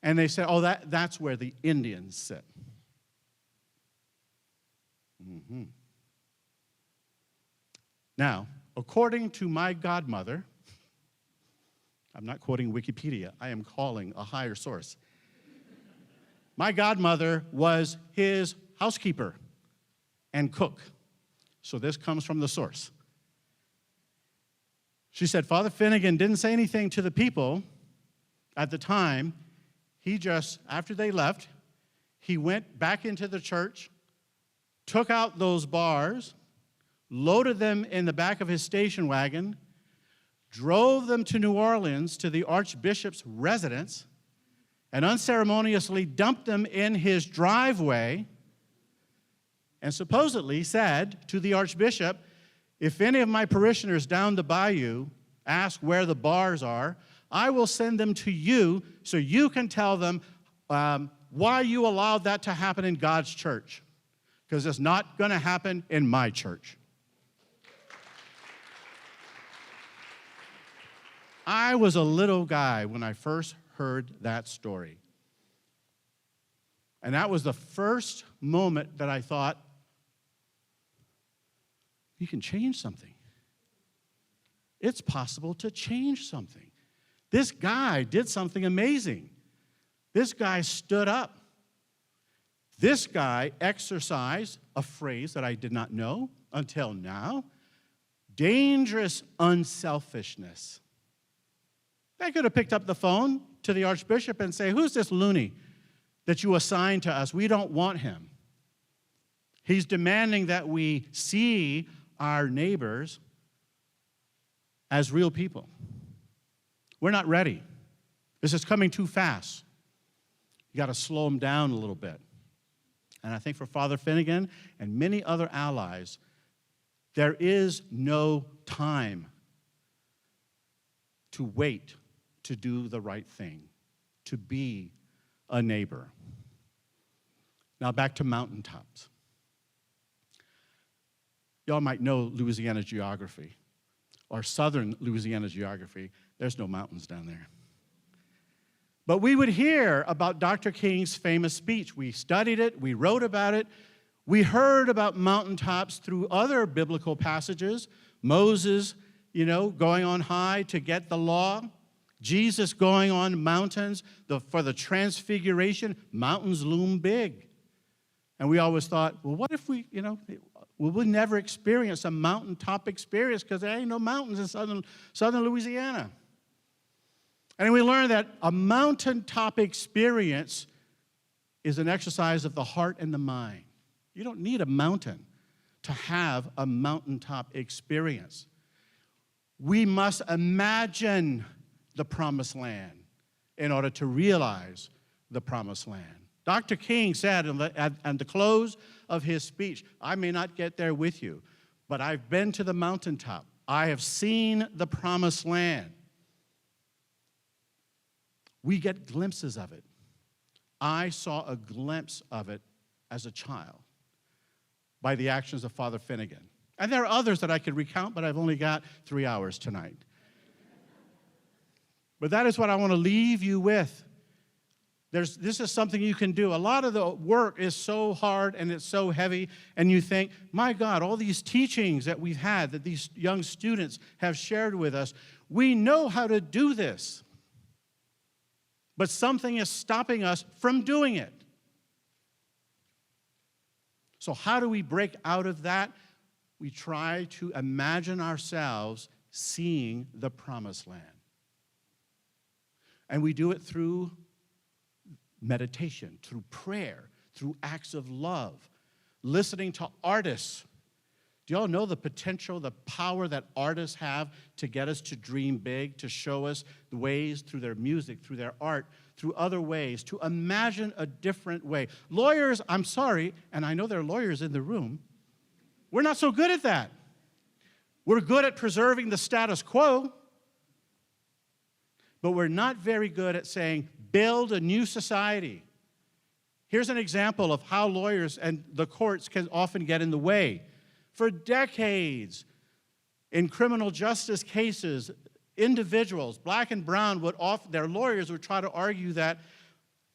And they say, oh, that's where the Indians sit. Mm-hmm. Now, according to my godmother, I'm not quoting Wikipedia, I am calling a higher source. My godmother was his housekeeper and cook. So this comes from the source. She said, Father Finnegan didn't say anything to the people at the time. He just, after they left, he went back into the church, took out those bars, loaded them in the back of his station wagon, drove them to New Orleans to the Archbishop's residence, and unceremoniously dumped them in his driveway, and supposedly said to the Archbishop, if any of my parishioners down the bayou ask where the bars are, I will send them to you so you can tell them why you allowed that to happen in God's church, because it's not going to happen in my church. I was a little guy when I first heard that story. And that was the first moment that I thought, you can change something. It's possible to change something. This guy did something amazing. This guy stood up. This guy exercised a phrase that I did not know until now: dangerous unselfishness. They could have picked up the phone to the archbishop and say, "Who's this loony that you assigned to us? We don't want him. He's demanding that we see our neighbors as real people. We're not ready. This is coming too fast. You got to slow him down a little bit." And I think for Father Finnegan and many other allies, there is no time to wait to do the right thing, to be a neighbor. Now back to mountaintops. Y'all might know Louisiana geography, or southern Louisiana geography. There's no mountains down there. But we would hear about Dr. King's famous speech. We studied it, we wrote about it, we heard about mountaintops through other biblical passages. Moses, going on high to get the law. Jesus going on mountains for the transfiguration. Mountains loom big. And we always thought, well, what if we would never experience a mountaintop experience because there ain't no mountains in southern Louisiana. And we learned that a mountaintop experience is an exercise of the heart and the mind. You don't need a mountain to have a mountaintop experience. We must imagine the promised land in order to realize the promised land. Dr. King said at the close of his speech, "I may not get there with you, but I've been to the mountaintop. I have seen the promised land." We get glimpses of it. I saw a glimpse of it as a child by the actions of Father Finnegan. And there are others that I could recount, but I've only got 3 hours tonight. But that is what I want to leave you with. This is something you can do. A lot of the work is so hard and it's so heavy, and you think, my God, all these teachings that we've had, that these young students have shared with us, we know how to do this. But something is stopping us from doing it. So how do we break out of that? We try to imagine ourselves seeing the promised land. And we do it through meditation, through prayer, through acts of love, listening to artists. Do y'all know the potential, the power that artists have to get us to dream big, to show us the ways through their music, through their art, through other ways, to imagine a different way? Lawyers, I'm sorry, and I know there are lawyers in the room, we're not so good at that. We're good at preserving the status quo, but we're not very good at saying, build a new society. Here's an example of how lawyers and the courts can often get in the way. For decades, in criminal justice cases, individuals, black and brown, their lawyers would try to argue that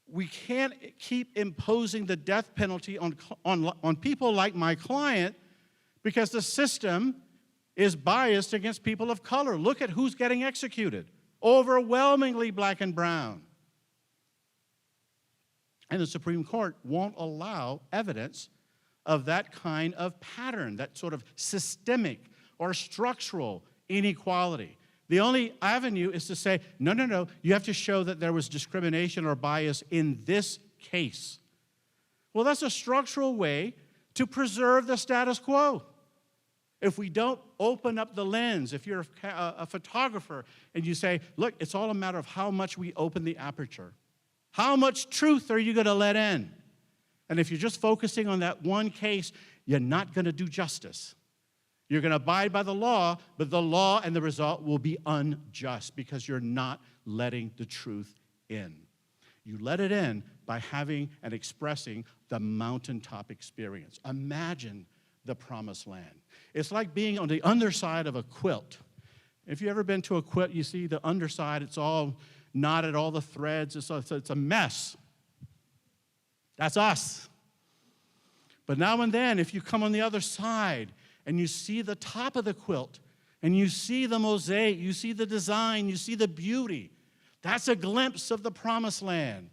we can't keep imposing the death penalty on people like my client because the system is biased against people of color. Look at who's getting executed. Overwhelmingly black and brown. And the Supreme Court won't allow evidence of that kind of pattern, that sort of systemic or structural inequality. The only avenue is to say, no, you have to show that there was discrimination or bias in this case. Well, that's a structural way to preserve the status quo. If we don't open up the lens, if you're a photographer and you say, look, it's all a matter of how much we open the aperture. How much truth are you going to let in? And if you're just focusing on that one case, you're not going to do justice. You're going to abide by the law, but the law and the result will be unjust because you're not letting the truth in. You let it in by having and expressing the mountaintop experience. Imagine the promised land. It's like being on the underside of a quilt. If you've ever been to a quilt, you see the underside, it's all knotted, all the threads, it's a mess. That's us. But now and then, if you come on the other side and you see the top of the quilt and you see the mosaic, you see the design, you see the beauty, that's a glimpse of the promised land.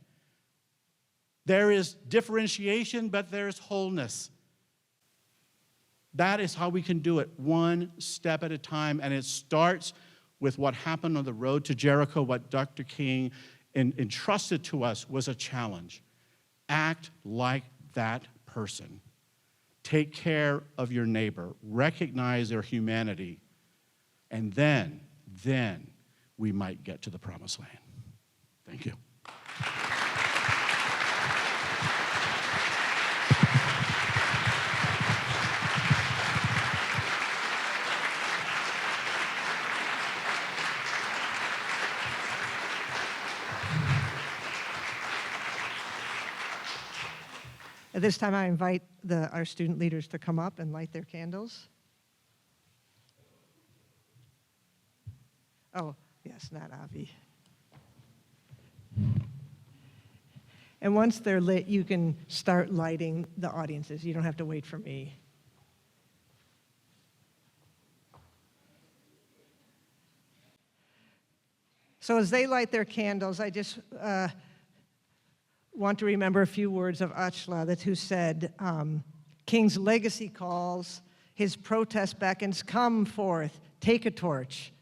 There is differentiation, but there's wholeness. That is how we can do it, one step at a time. And it starts with what happened on the road to Jericho. What Dr. King entrusted to us was a challenge. Act like that person. Take care of your neighbor. Recognize their humanity. And then we might get to the promised land. Thank you. At this time, I invite our student leaders to come up and light their candles. Oh, yes, not Avi. And once they're lit, you can start lighting the audiences. You don't have to wait for me. So as they light their candles, I just want to remember a few words of Achla, that's who said, King's legacy calls, his protest beckons, come forth, take a torch.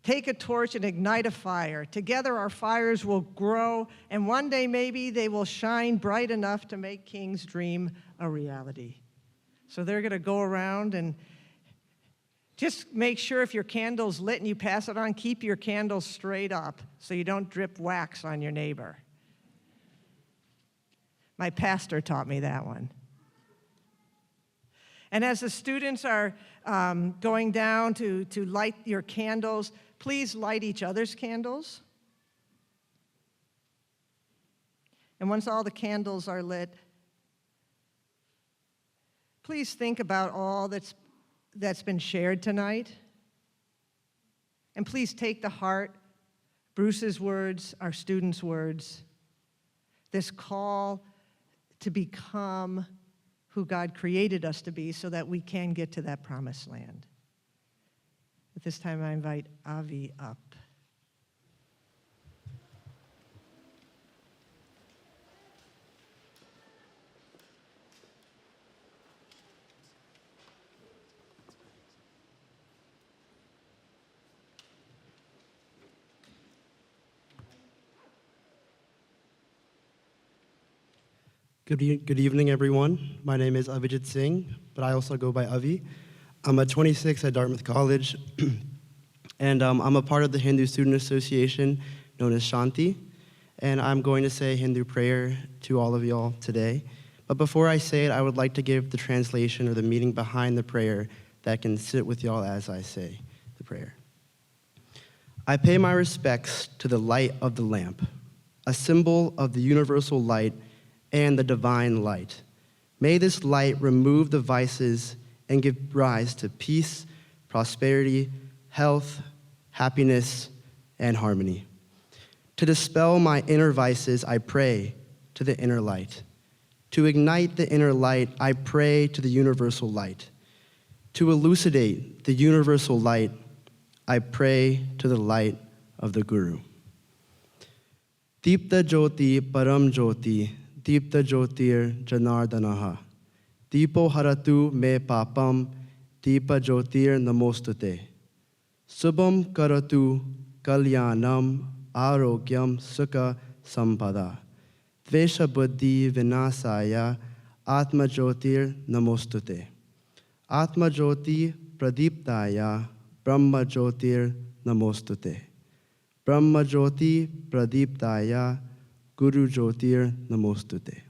Take a torch and ignite a fire. Together our fires will grow, and one day maybe they will shine bright enough to make King's dream a reality. So they're gonna go around and just make sure if your candle's lit and you pass it on, keep your candle straight up so you don't drip wax on your neighbor. My pastor taught me that one. And as the students are going down to light your candles, please light each other's candles. And once all the candles are lit, please think about all that's been shared tonight. And please take to heart Bruce's words, our students' words, this call to become who God created us to be so that we can get to that promised land. At this time, I invite Avi up. Good evening, everyone. My name is Avijit Singh, but I also go by Avi. I'm a 26 at Dartmouth College, and I'm a part of the Hindu Student Association known as Shanti, and I'm going to say Hindu prayer to all of y'all today. But before I say it, I would like to give the translation or the meaning behind the prayer that can sit with y'all as I say the prayer. I pay my respects to the light of the lamp, a symbol of the universal light and the divine light. May this light remove the vices and give rise to peace, prosperity, health, happiness, and harmony. To dispel my inner vices, I pray to the inner light. To ignite the inner light, I pray to the universal light. To elucidate the universal light, I pray to the light of the Guru. Deepta Jyoti Param Jyoti Deepta Jyotir Janardanaha. Deepo Haratu Me Papam Deepa Jyotir Namostute. Subham Karatu Kalyanam Arogyam Sukha Sampada. Dvesha Buddhi Vinasaya Atma Jyotir Namostute. Atma Jyoti Pradiptaya Brahma Jyotir Namostute. Brahma Jyoti Pradiptaya Guru Jyotir Namostute.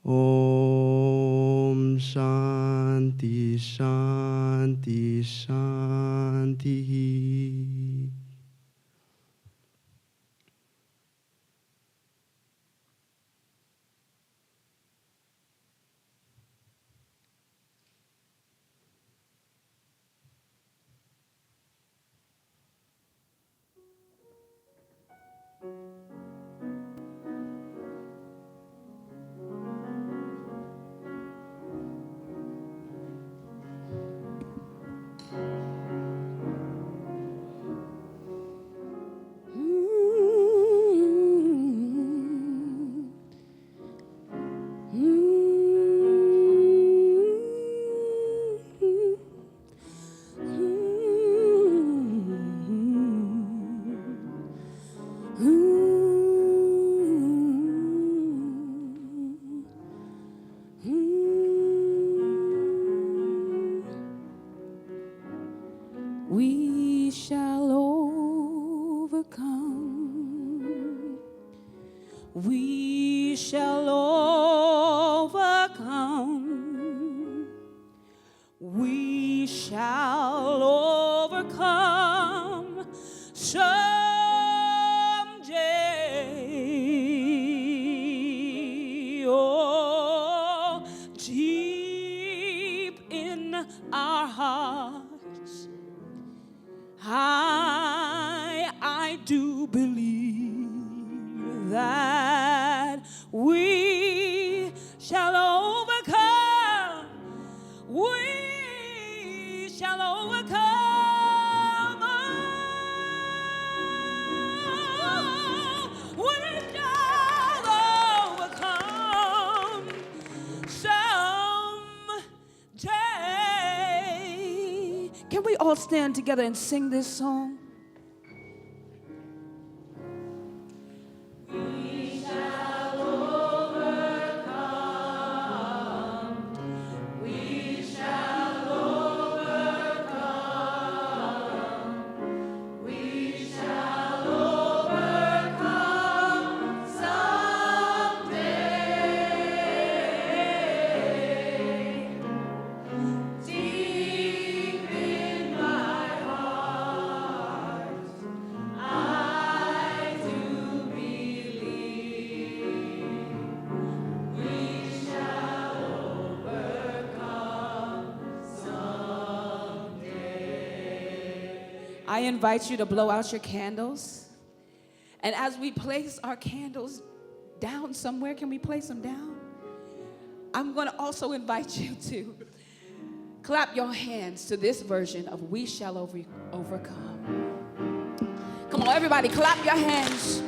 Om Shanti Shanti Shanti. our hearts. I do believe that we shall overcome. We shall overcome. We shall overcome someday. Can we all stand together and sing this song? I invite you to blow out your candles. And as we place our candles down somewhere, can we place them down? I'm going to also invite you to clap your hands to this version of We Shall Overcome. Come on, everybody, clap your hands.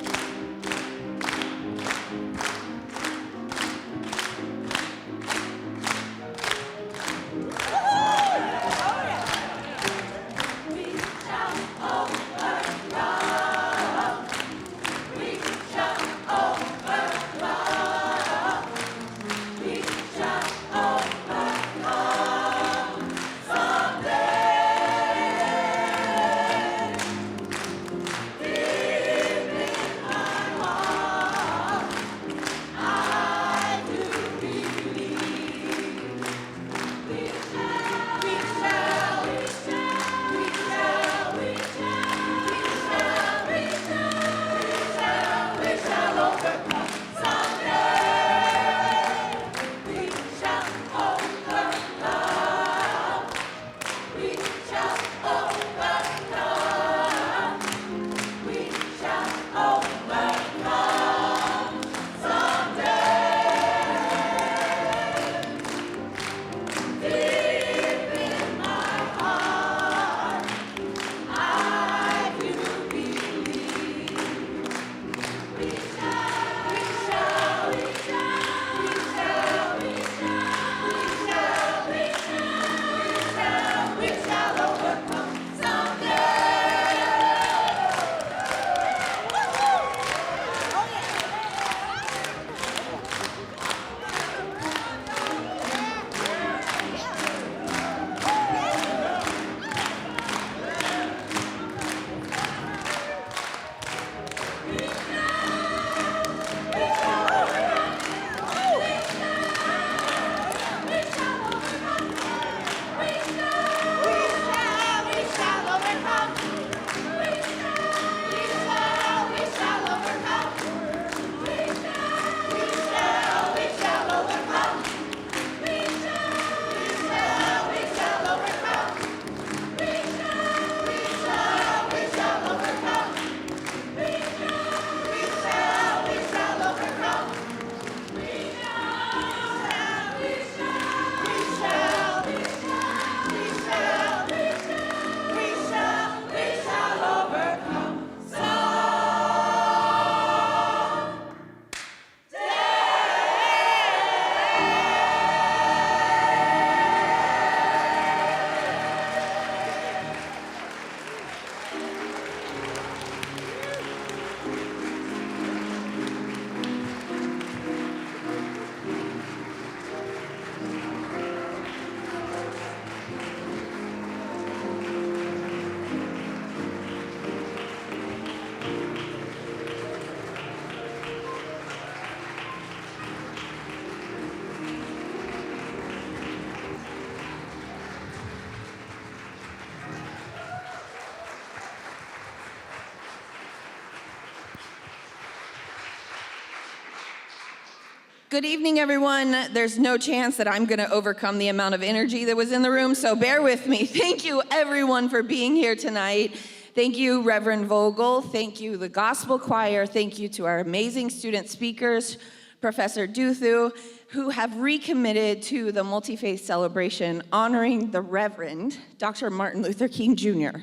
Good evening, everyone. There's no chance that I'm going to overcome the amount of energy that was in the room, so bear with me. Thank you, everyone, for being here tonight. Thank you, Reverend Vogel. Thank you, the Gospel Choir. Thank you to our amazing student speakers, Professor Duthu, who have recommitted to the multi-faith celebration honoring the Reverend Dr. Martin Luther King Jr.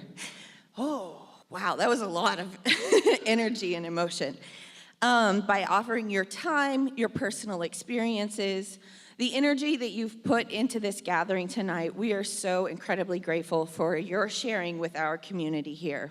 Oh, wow, that was a lot of energy and emotion. By offering your time, your personal experiences, the energy that you've put into this gathering tonight. We are so incredibly grateful for your sharing with our community here.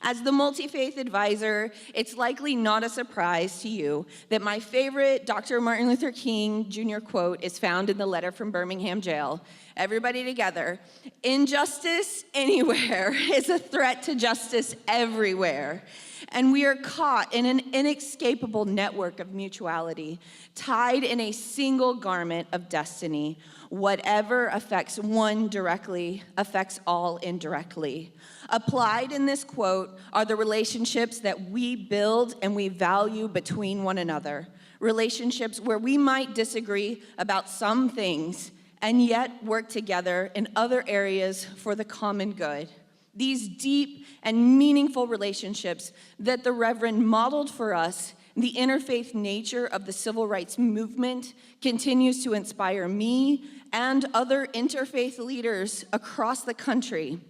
As the multi-faith advisor, it's likely not a surprise to you that my favorite Dr. Martin Luther King Jr. quote is found in the letter from Birmingham jail. Everybody together. Injustice anywhere is a threat to justice everywhere. And we are caught in an inescapable network of mutuality, tied in a single garment of destiny. Whatever affects one directly affects all indirectly. Applied in this quote are the relationships that we build and we value between one another. Relationships where we might disagree about some things and yet work together in other areas for the common good. These deep and meaningful relationships that the Reverend modeled for us, the interfaith nature of the civil rights movement continues to inspire me and other interfaith leaders across the country.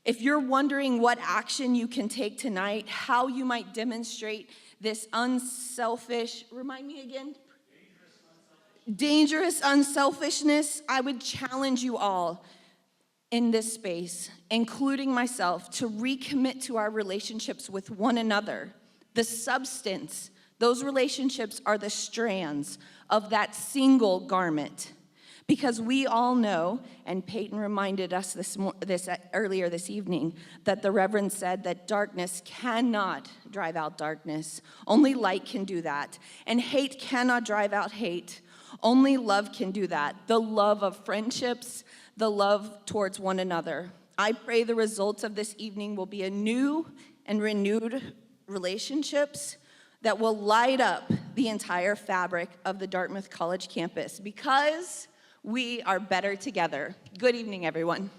If you're wondering what action you can take tonight, how you might demonstrate this unselfish, remind me again? Dangerous unselfishness, I would challenge you all in this space, including myself, to recommit to our relationships with one another. The substance, those relationships are the strands of that single garment. Because we all know, and Peyton reminded us earlier this evening, that the Reverend said that darkness cannot drive out darkness. Only light can do that. And hate cannot drive out hate. Only love can do that. The love of friendships, the love towards one another. I pray the results of this evening will be a new and renewed relationships that will light up the entire fabric of the Dartmouth College campus, because we are better together. Good evening, everyone.